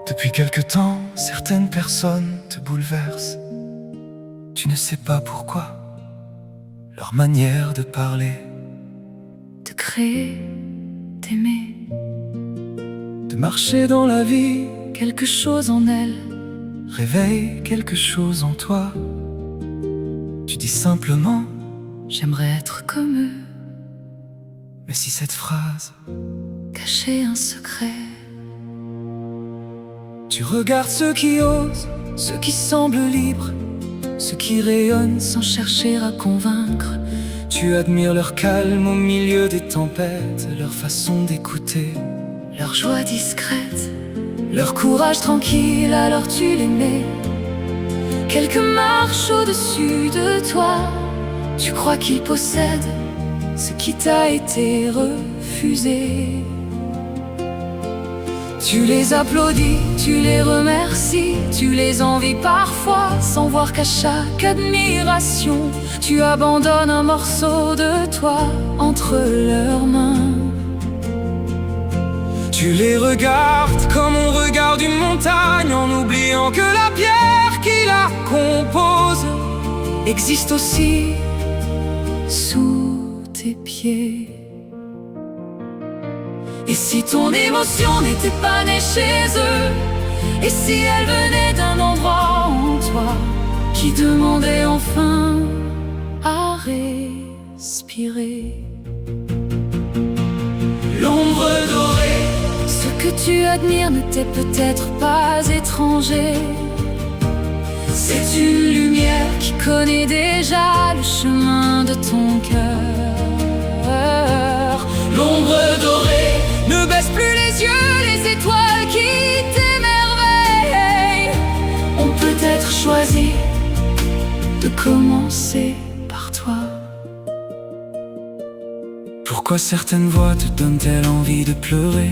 Depuis quelque temps, certaines personnes te bouleversent. Tu ne sais pas pourquoi. Leur manière de parler, de créer, d'aimer, de marcher dans la vie, quelque chose en elle. réveille quelque chose en toi. Tu dis simplement, J'aimerais être comme eux, mais si cette phrase, cacher un secret. tu regardes ceux qui osent, ceux qui semblent libres, ceux qui rayonnent sans chercher à convaincre. Tu admires leur calme au milieu des tempêtes, leur façon d'écouter, Leur joie discrète, leur courage tranquille, alors tu les mets quelques marches au-dessus de toi. Tu crois qu'ils possèdent ce qui t'a été refusé. Tu les applaudis, tu les remercies, tu les envies parfois, sans voir qu'à chaque admiration, tu abandonnes un morceau de toi entre leurs mains. Tu les regardes comme on regarde une montagne, en oubliant que la pierre qui la compose Existe aussi sous tes pieds. Et si ton émotion n'était pas née chez eux, et si elle venait d'un endroit en toi qui demandait enfin à respirer. l'ombre dorée, Ce que tu admires ne t'est peut-être pas étranger. C'est une lumière qui connaît déjà le chemin de ton cœur. l'ombre dorée, Ne baisse plus les yeux, les étoiles qui t'émerveillent ont peut-être choisi de commencer par toi. Pourquoi certaines voix te donnent-elles envie de pleurer?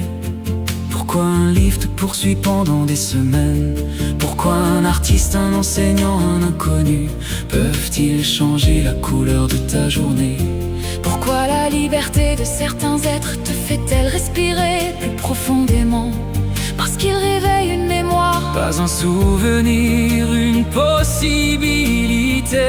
Pourquoi un livre te poursuit pendant des semaines? Pourquoi un artiste, un enseignant, un inconnu peuvent-ils changer la couleur de ta journée? Pourquoi la liberté de certains êtres te fait-elle respirer plus profondément? Parce qu'ils réveillent une mémoire, Pas un souvenir, une possibilité.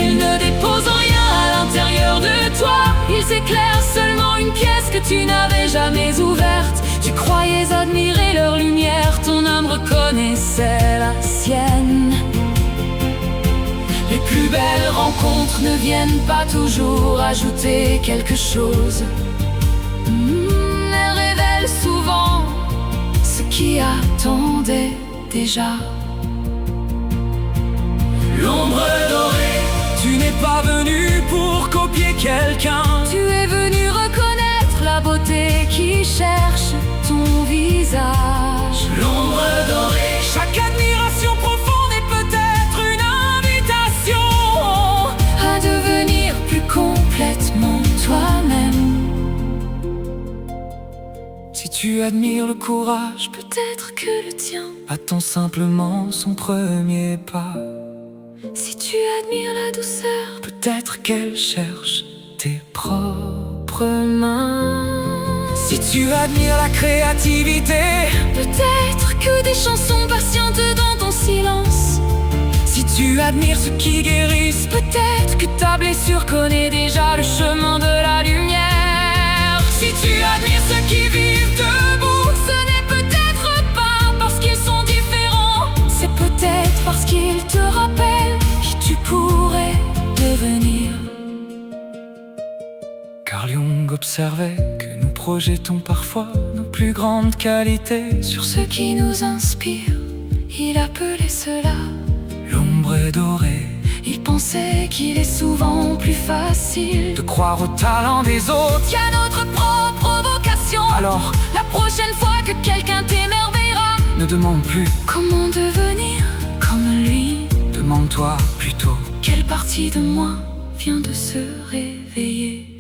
ils ne déposent rien à l'intérieur de toi. Ils éclairent seulement une pièce que tu n'avais jamais ouverte. Tu croyais admirer leur lumière, ton âme reconnaissait la sienne. Les plus belles rencontres ne viennent pas toujours ajouter quelque chose. Elles révèlent souvent ce qui attendait déjà. L'ombre dorée, tu n'es pas venu pour copier quelqu'un. Tu es venu reconnaître la beauté qui cherche ton visage. L'ombre dorée, chaque admiration profonde est peut-être une invitation À devenir plus complètement toi-même. Si tu admires le courage, Peut-être que le tien. attends simplement son premier pas. Si tu admires la douceur, Peut-être qu'elle cherche tes propres mains. Si tu admires la créativité, peut-être que des chansons patientent dans ton silence. si tu admires ceux qui guérissent, Peut-être que ta blessure connaît déjà le chemin de la lumière. si tu admires ceux qui vivent debout, Ce n'est peut-être pas parce qu'ils sont différents, c'est peut-être parce qu'ils te rappellent qui tu pourrais devenir. Carl Jung observait que nous projetons parfois nos plus grandes qualités sur Ce qui nous inspire, il appelait cela. l'ombre dorée. Il pensait qu'il est souvent plus facile De croire au talent des autres, qu'à notre propre vocation. alors La prochaine fois que quelqu'un t'émerveillera, ne demande plus, comment devenir comme lui? demande-toi plutôt. Quelle partie de moi vient de se réveiller?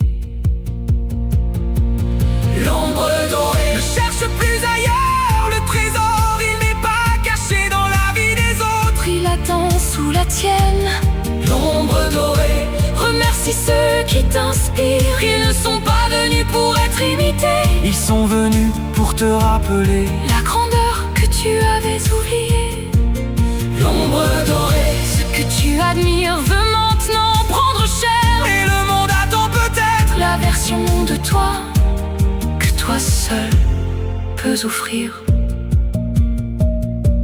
L'ombre dorée ne cherche plus ailleurs, le trésor il n'est pas caché dans la vie des autres. Il attend sous la tienne. L'ombre dorée, Remercie ceux qui t'inspirent. Ils ne sont pas venus pour être imités. ils sont venus pour te rappeler la grandeur que tu avais oubliée. L'ombre dorée, Ce que tu admires veut maintenant prendre chair. et le monde attend peut-être La version de toi que toi seul peux offrir.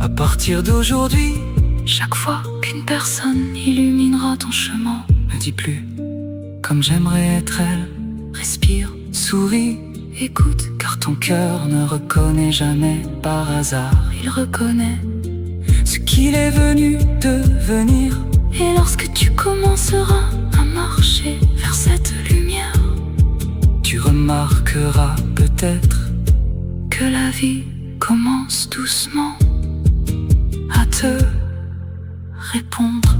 à partir d'aujourd'hui. Chaque fois qu'une personne illuminera ton chemin, Ne dis plus comme j'aimerais être elle. respire, Souris, écoute, car ton cœur ne reconnaît jamais par hasard il reconnaît. ce qu'il est venu devenir. Et lorsque tu commenceras à marcher vers cette lumière, Tu remarqueras peut-être que la vie commence doucement à te répondre.